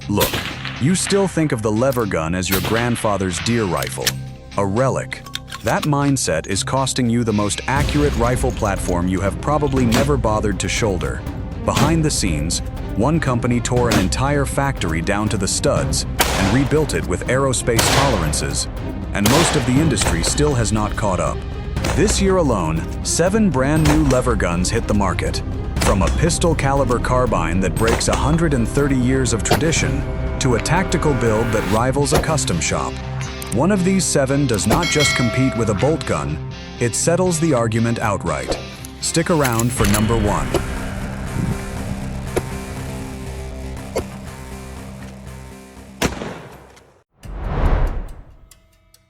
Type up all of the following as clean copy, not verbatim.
Look, you still think of the lever gun as your grandfather's deer rifle, a relic. That mindset is costing you the most accurate rifle platform you have probably never bothered to shoulder. Behind the scenes, one company tore an entire factory down to the studs and rebuilt it with aerospace tolerances, and most of the industry still has not caught up. This year alone, 7 brand new lever guns hit the market. From a pistol caliber carbine that breaks 130 years of tradition to a tactical build that rivals a custom shop. One of these 7 does not just compete with a bolt gun, it settles the argument outright. Stick around for number 1.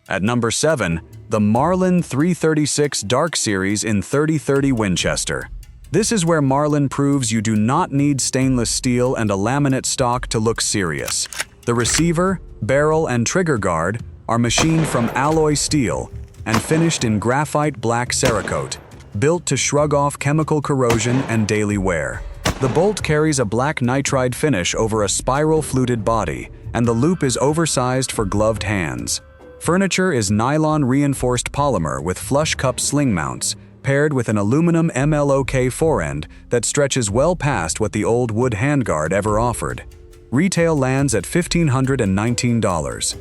At number 7, the Marlin 336 Dark Series in 30-30 Winchester. This is where Marlin proves you do not need stainless steel and a laminate stock to look serious. The receiver, barrel, and trigger guard are machined from alloy steel and finished in graphite black Cerakote, built to shrug off chemical corrosion and daily wear. The bolt carries a black nitride finish over a spiral fluted body, and the loop is oversized for gloved hands. Furniture is nylon-reinforced polymer with flush cup sling mounts, paired with an aluminum m-lok forend that stretches well past what the old wood handguard ever offered. Retail lands at $1,519.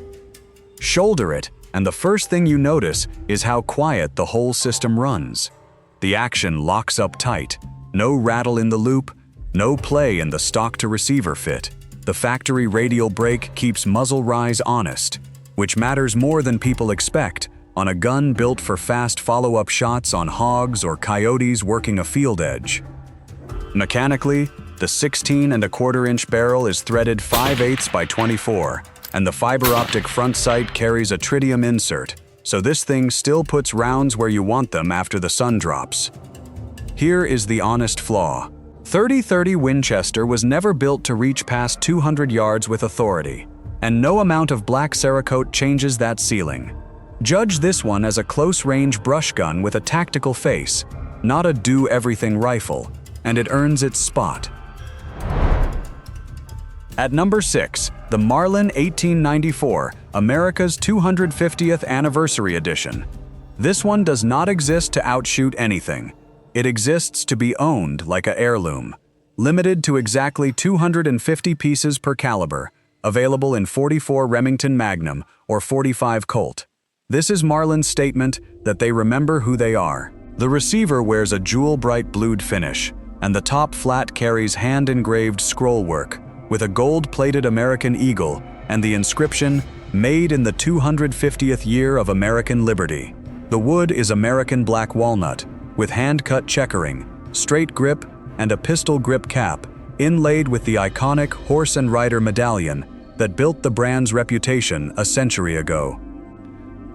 Shoulder it, and the first thing you notice is how quiet the whole system runs. The action locks up tight. No rattle in the loop, no play in the stock-to-receiver fit. The factory radial brake keeps muzzle rise honest, which matters more than people expect on a gun built for fast follow-up shots on hogs or coyotes working a field edge. Mechanically, the 16 1/4 inch barrel is threaded 5/8 by 24, and the fiber optic front sight carries a tritium insert, so this thing still puts rounds where you want them after the sun drops. Here is the honest flaw. 30-30 Winchester was never built to reach past 200 yards with authority, and no amount of black Cerakote changes that ceiling. Judge this one as a close-range brush gun with a tactical face, not a do-everything rifle, and it earns its spot. At number 6, the Marlin 1894, America's 250th Anniversary Edition. This one does not exist to outshoot anything. It exists to be owned like a heirloom. Limited to exactly 250 pieces per caliber, available in 44 Remington Magnum or 45 Colt. This is Marlin's statement that they remember who they are. The receiver wears a jewel-bright blued finish, and the top flat carries hand-engraved scroll work with a gold-plated American eagle and the inscription, "Made in the 250th year of American Liberty." The wood is American black walnut, with hand-cut checkering, straight grip, and a pistol grip cap, inlaid with the iconic horse and rider medallion that built the brand's reputation a century ago.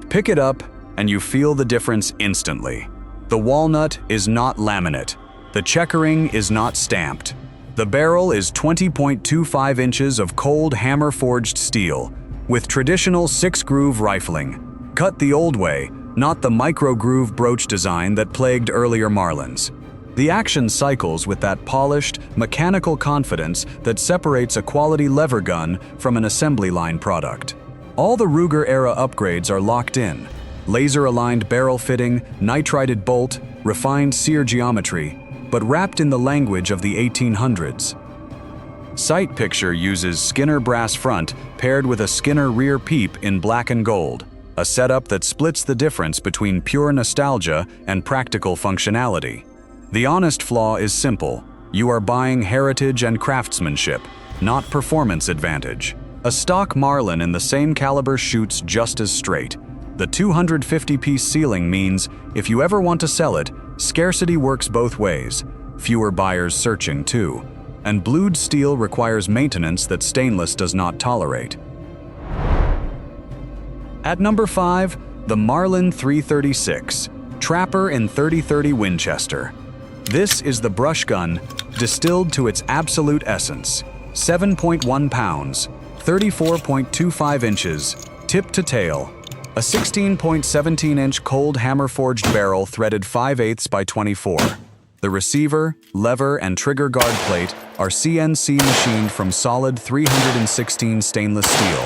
Pick it up, and you feel the difference instantly. The walnut is not laminate. The checkering is not stamped. The barrel is 20.25 inches of cold hammer-forged steel, with traditional 6-groove rifling. Cut the old way, not the micro-groove broach design that plagued earlier Marlins. The action cycles with that polished, mechanical confidence that separates a quality lever gun from an assembly line product. All the Ruger-era upgrades are locked in. Laser-aligned barrel fitting, nitrided bolt, refined sear geometry, but wrapped in the language of the 1800s. Sight picture uses Skinner brass front paired with a Skinner rear peep in black and gold, a setup that splits the difference between pure nostalgia and practical functionality. The honest flaw is simple. You are buying heritage and craftsmanship, not performance advantage. A stock Marlin in the same caliber shoots just as straight. The 250-piece ceiling means, if you ever want to sell it, scarcity works both ways. Fewer buyers searching too. And blued steel requires maintenance that stainless does not tolerate. At number 5, the Marlin 336, Trapper in 30-30 Winchester. This is the brush gun distilled to its absolute essence. 7.1 pounds, 34.25 inches, tip to tail. A 16.17-inch cold hammer-forged barrel threaded 5/8 by 24. The receiver, lever, and trigger guard plate are CNC machined from solid 316 stainless steel,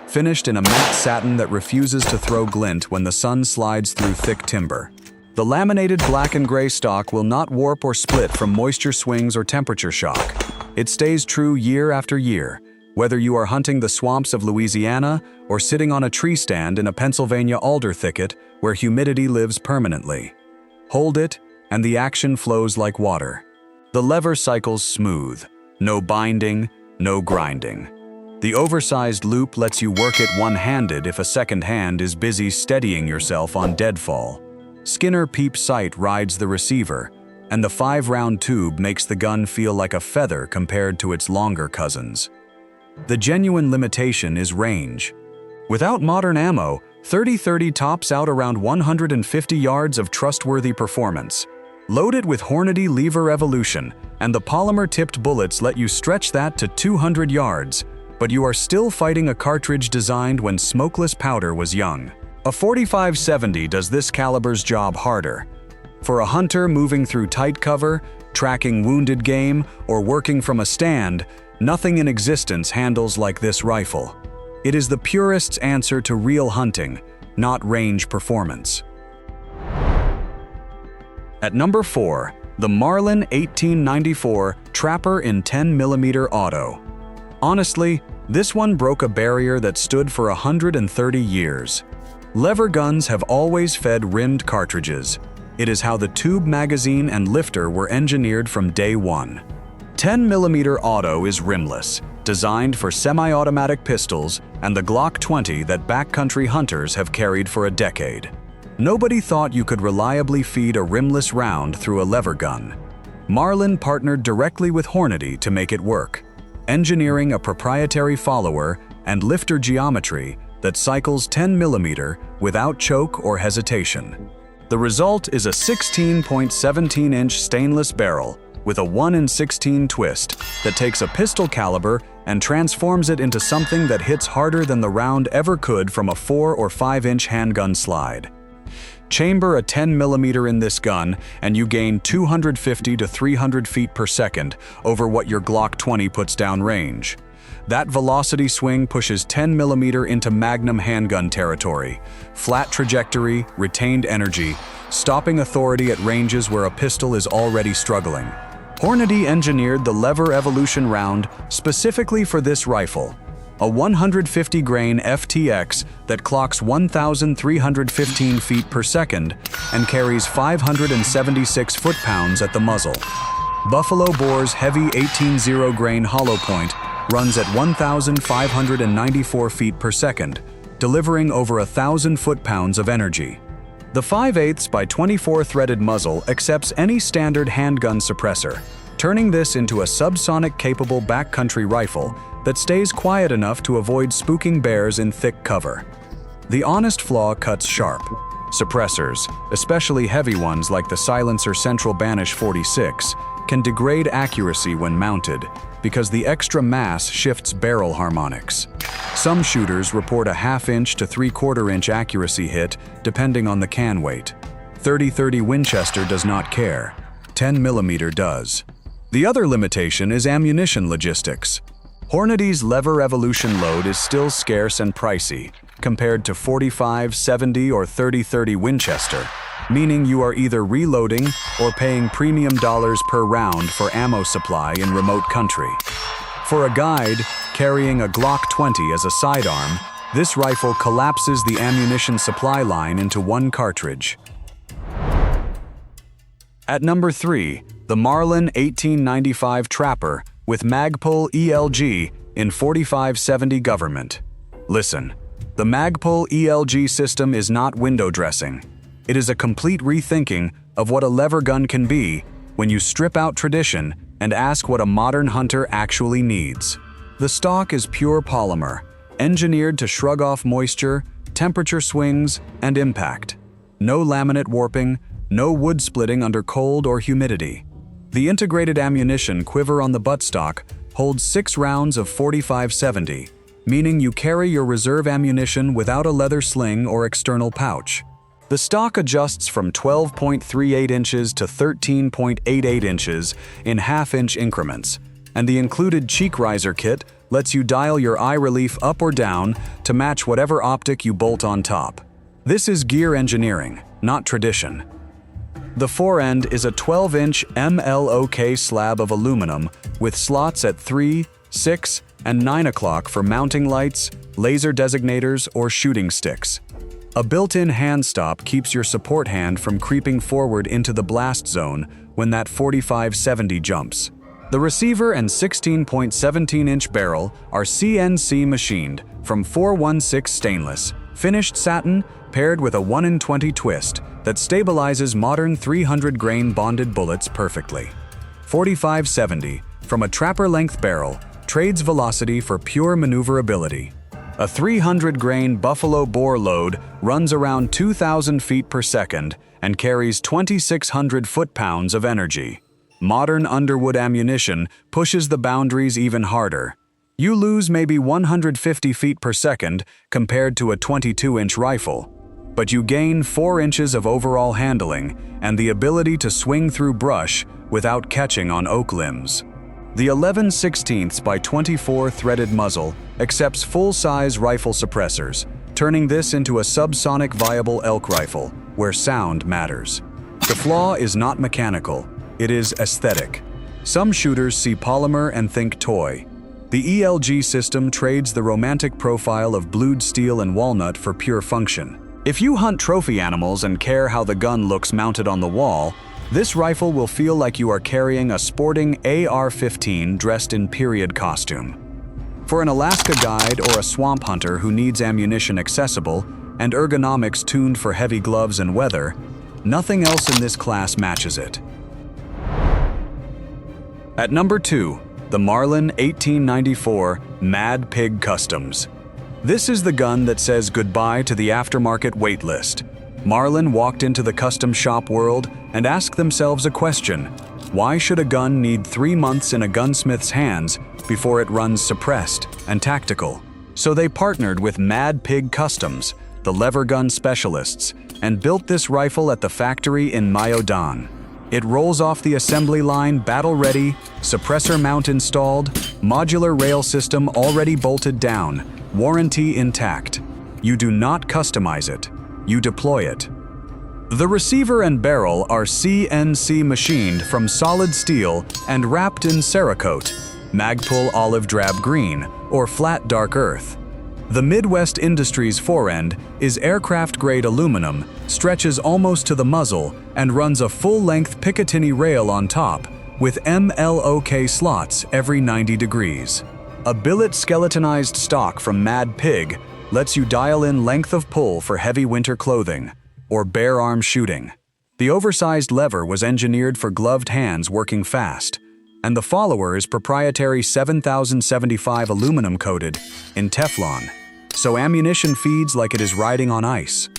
finished in a matte satin that refuses to throw glint when the sun slides through thick timber. The laminated black and gray stock will not warp or split from moisture swings or temperature shock. It stays true year after year, whether you are hunting the swamps of Louisiana or sitting on a tree stand in a Pennsylvania alder thicket where humidity lives permanently. Hold it, and the action flows like water. The lever cycles smooth, no binding, no grinding. The oversized loop lets you work it one-handed if a second hand is busy steadying yourself on deadfall. Skinner Peep Sight rides the receiver, and the 5-round tube makes the gun feel like a feather compared to its longer cousins. The genuine limitation is range. Without modern ammo, 30-30 tops out around 150 yards of trustworthy performance. Load it with Hornady Lever Evolution, and the polymer-tipped bullets let you stretch that to 200 yards, but you are still fighting a cartridge designed when smokeless powder was young. A 45-70 does this caliber's job harder. For a hunter moving through tight cover, tracking wounded game, or working from a stand, nothing in existence handles like this rifle. It is the purist's answer to real hunting, not range performance. At number 4, the Marlin 1894 Trapper in 10mm Auto. Honestly, this one broke a barrier that stood for 130 years. Lever guns have always fed rimmed cartridges. It is how the tube magazine and lifter were engineered from day one. 10mm Auto is rimless, designed for semi-automatic pistols and the Glock 20 that backcountry hunters have carried for a decade. Nobody thought you could reliably feed a rimless round through a lever gun. Marlin partnered directly with Hornady to make it work, engineering a proprietary follower and lifter geometry that cycles 10mm without choke or hesitation. The result is a 16.17-inch stainless barrel with a 1 in 16 twist that takes a pistol caliber and transforms it into something that hits harder than the round ever could from a 4 or 5-inch handgun slide. Chamber a 10mm in this gun and you gain 250 to 300 feet per second over what your Glock 20 puts down range. That velocity swing pushes 10mm into Magnum handgun territory. Flat trajectory, retained energy, stopping authority at ranges where a pistol is already struggling. Hornady engineered the Lever Evolution round specifically for this rifle, a 150-grain FTX that clocks 1,315 feet per second and carries 576 foot-pounds at the muzzle. Buffalo Bore's heavy 18-0-grain hollow point runs at 1,594 feet per second, delivering over 1,000 foot-pounds of energy. The 5/8 by 24 threaded muzzle accepts any standard handgun suppressor, turning this into a subsonic-capable backcountry rifle that stays quiet enough to avoid spooking bears in thick cover. The honest flaw cuts sharp. Suppressors, especially heavy ones like the Silencer Central Banish 46, can degrade accuracy when mounted because the extra mass shifts barrel harmonics. Some shooters report a 1/2-inch to 3/4-inch accuracy hit depending on the can weight. 30-30 Winchester does not care. 10mm does. The other limitation is ammunition logistics. Hornady's Lever Evolution load is still scarce and pricey compared to 45-70 or 30-30 Winchester, meaning you are either reloading or paying premium dollars per round for ammo supply in remote country. For a guide, carrying a Glock 20 as a sidearm, this rifle collapses the ammunition supply line into one cartridge. At number 3, the Marlin 1895 Trapper with Magpul ELG in 45-70 Government. Listen, the Magpul ELG system is not window dressing. It is a complete rethinking of what a lever gun can be when you strip out tradition and ask what a modern hunter actually needs. The stock is pure polymer, engineered to shrug off moisture, temperature swings, and impact. No laminate warping, no wood splitting under cold or humidity. The integrated ammunition quiver on the buttstock holds 6 rounds of 45-70, meaning you carry your reserve ammunition without a leather sling or external pouch. The stock adjusts from 12.38 inches to 13.88 inches in half-inch increments, and the included cheek riser kit lets you dial your eye relief up or down to match whatever optic you bolt on top. This is gear engineering, not tradition. The forend is a 12-inch m-lok slab of aluminum with slots at 3, 6, and 9 o'clock for mounting lights, laser designators, or shooting sticks. A built-in hand stop keeps your support hand from creeping forward into the blast zone when that 45-70 jumps. The receiver and 16.17-inch barrel are CNC machined from 416 stainless, finished satin, paired with a 1-in-20 twist that stabilizes modern 300-grain bonded bullets perfectly. 45-70, from a trapper-length barrel, trades velocity for pure maneuverability. A 300-grain buffalo bore load runs around 2,000 feet per second and carries 2,600 foot-pounds of energy. Modern Underwood ammunition pushes the boundaries even harder. You lose maybe 150 feet per second compared to a 22-inch rifle, but you gain 4 inches of overall handling and the ability to swing through brush without catching on oak limbs. The 11/16 by 24 threaded muzzle accepts full-size rifle suppressors, turning this into a subsonic viable elk rifle, where sound matters. The flaw is not mechanical, it is aesthetic. Some shooters see polymer and think toy. The ELG system trades the romantic profile of blued steel and walnut for pure function. If you hunt trophy animals and care how the gun looks mounted on the wall, this rifle will feel like you are carrying a sporting AR-15 dressed in period costume. For an Alaska guide or a swamp hunter who needs ammunition accessible and ergonomics tuned for heavy gloves and weather, nothing else in this class matches it. At number 2, the Marlin 1894 Mad Pig Customs. This is the gun that says goodbye to the aftermarket wait list. Marlin walked into the custom shop world and asked themselves a question: why should a gun need 3 months in a gunsmith's hands before it runs suppressed and tactical? So they partnered with Mad Pig Customs, the lever gun specialists, and built this rifle at the factory in Mayodan. It rolls off the assembly line battle-ready, suppressor mount installed, modular rail system already bolted down, warranty intact. You do not customize it, you deploy it. The receiver and barrel are CNC machined from solid steel and wrapped in Cerakote, Magpul olive drab green, or flat dark earth. The Midwest Industries forend is aircraft-grade aluminum, stretches almost to the muzzle, and runs a full-length Picatinny rail on top, with m-lok slots every 90 degrees. A billet skeletonized stock from Mad Pig lets you dial in length of pull for heavy winter clothing, or bare arm shooting. The oversized lever was engineered for gloved hands working fast, and the follower is proprietary 7075 aluminum coated in Teflon, so ammunition feeds like it is riding on ice.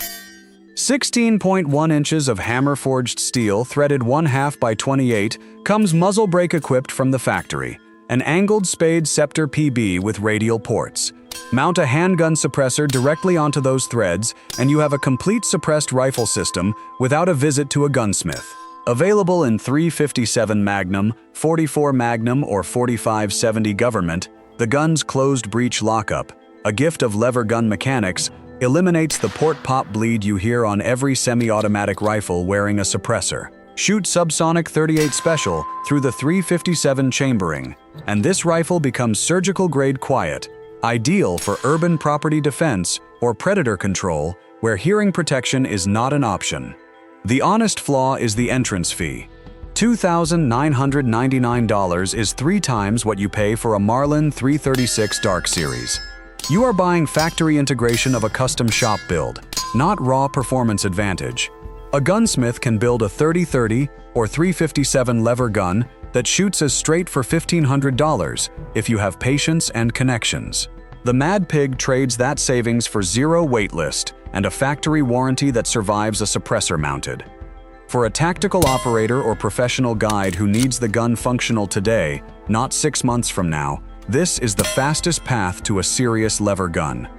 16.1 inches of hammer-forged steel threaded 1/2 by 28 comes muzzle brake equipped from the factory, an angled spade scepter PB with radial ports. Mount a handgun suppressor directly onto those threads, and you have a complete suppressed rifle system without a visit to a gunsmith. Available in 357 Magnum, 44 Magnum, or 45-70 Government, the gun's closed breech lockup, a gift of lever gun mechanics, eliminates the port-pop bleed you hear on every semi-automatic rifle wearing a suppressor. Shoot subsonic 38 special through the 357 chambering, and this rifle becomes surgical-grade quiet, ideal for urban property defense or predator control where hearing protection is not an option. The honest flaw is the entrance fee. $2,999 is 3 times what you pay for a Marlin 336 Dark Series. You are buying factory integration of a custom shop build, not raw performance advantage. A gunsmith can build a 30-30 or 357 lever gun that shoots as straight for $1,500 if you have patience and connections. The Mad Pig trades that savings for 0 waitlist and a factory warranty that survives a suppressor mounted. For a tactical operator or professional guide who needs the gun functional today, not 6 months from now, this is the fastest path to a serious lever gun.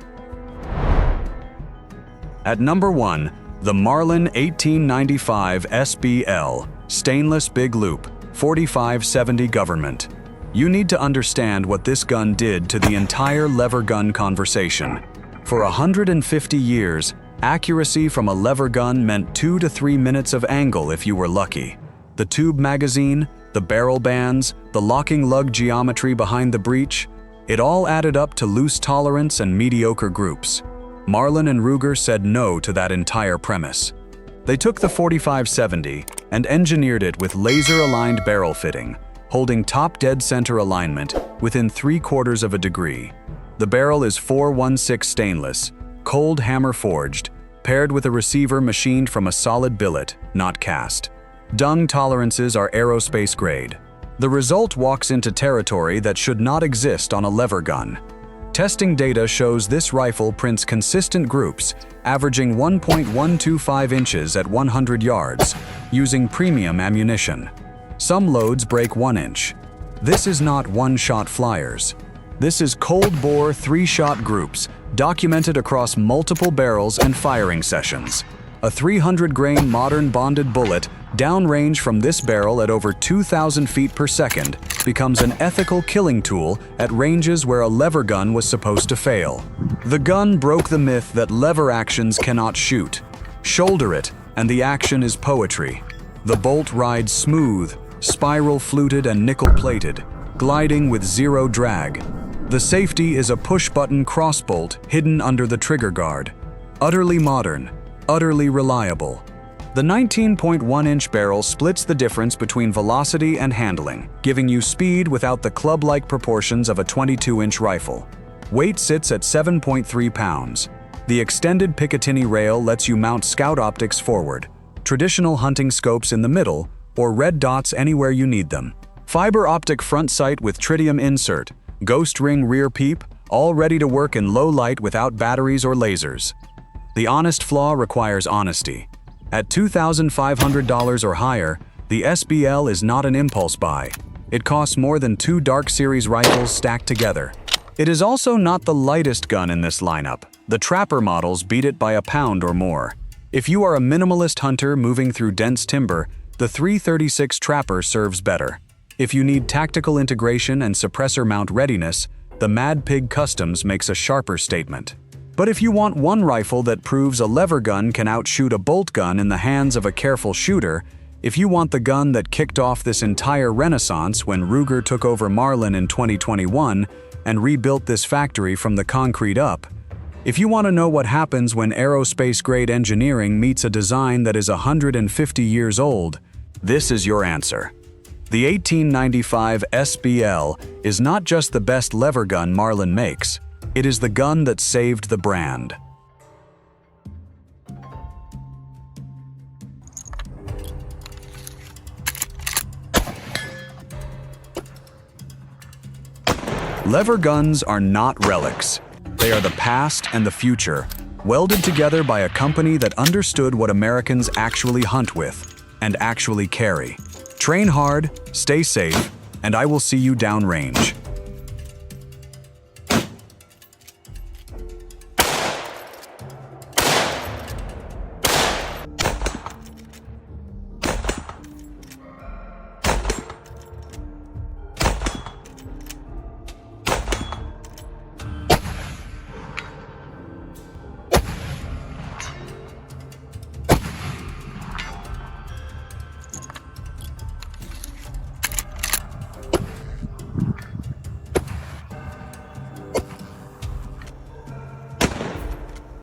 At number 1, The Marlin 1895 SBL, stainless big loop, 4570 government. You need to understand what this gun did to the entire lever gun conversation. For 150 years, accuracy from a lever gun meant 2 to 3 minutes of angle if you were lucky. The tube magazine, the barrel bands, the locking lug geometry behind the breech, it all added up to loose tolerance and mediocre groups. Marlin and Ruger said no to that entire premise. They took the 4570 and engineered it with laser-aligned barrel fitting, holding top dead center alignment within 3/4 of a degree. The barrel is 416 stainless, cold hammer forged, paired with a receiver machined from a solid billet, not cast. Dung tolerances are aerospace grade. The result walks into territory that should not exist on a lever gun. Testing data shows this rifle prints consistent groups, averaging 1.125 inches at 100 yards, using premium ammunition. Some loads break 1 inch. This is not one-shot flyers. This is cold-bore 3-shot groups, documented across multiple barrels and firing sessions. A 300-grain modern bonded bullet, downrange from this barrel at over 2,000 feet per second, becomes an ethical killing tool at ranges where a lever gun was supposed to fail. The gun broke the myth that lever actions cannot shoot. Shoulder it, and the action is poetry. The bolt rides smooth, spiral-fluted and nickel-plated, gliding with zero drag. The safety is a push-button crossbolt hidden under the trigger guard. Utterly modern, utterly reliable. The 19.1-inch barrel splits the difference between velocity and handling, giving you speed without the club-like proportions of a 22-inch rifle. Weight sits at 7.3 pounds. The extended Picatinny rail lets you mount scout optics forward, traditional hunting scopes in the middle, or red dots anywhere you need them. Fiber optic front sight with tritium insert, ghost ring rear peep, all ready to work in low light without batteries or lasers. The honest flaw requires honesty. At $2,500 or higher, the SBL is not an impulse buy. It costs more than 2 Dark Series rifles stacked together. It is also not the lightest gun in this lineup. The Trapper models beat it by a pound or more. If you are a minimalist hunter moving through dense timber, the 336 Trapper serves better. If you need tactical integration and suppressor mount readiness, the Mad Pig Customs makes a sharper statement. But if you want one rifle that proves a lever gun can outshoot a bolt gun in the hands of a careful shooter, if you want the gun that kicked off this entire renaissance when Ruger took over Marlin in 2021 and rebuilt this factory from the concrete up, if you want to know what happens when aerospace-grade engineering meets a design that is 150 years old, this is your answer. The 1895 SBL is not just the best lever gun Marlin makes, it is the gun that saved the brand. Lever guns are not relics. They are the past and the future, welded together by a company that understood what Americans actually hunt with and actually carry. Train hard, stay safe, and I will see you downrange.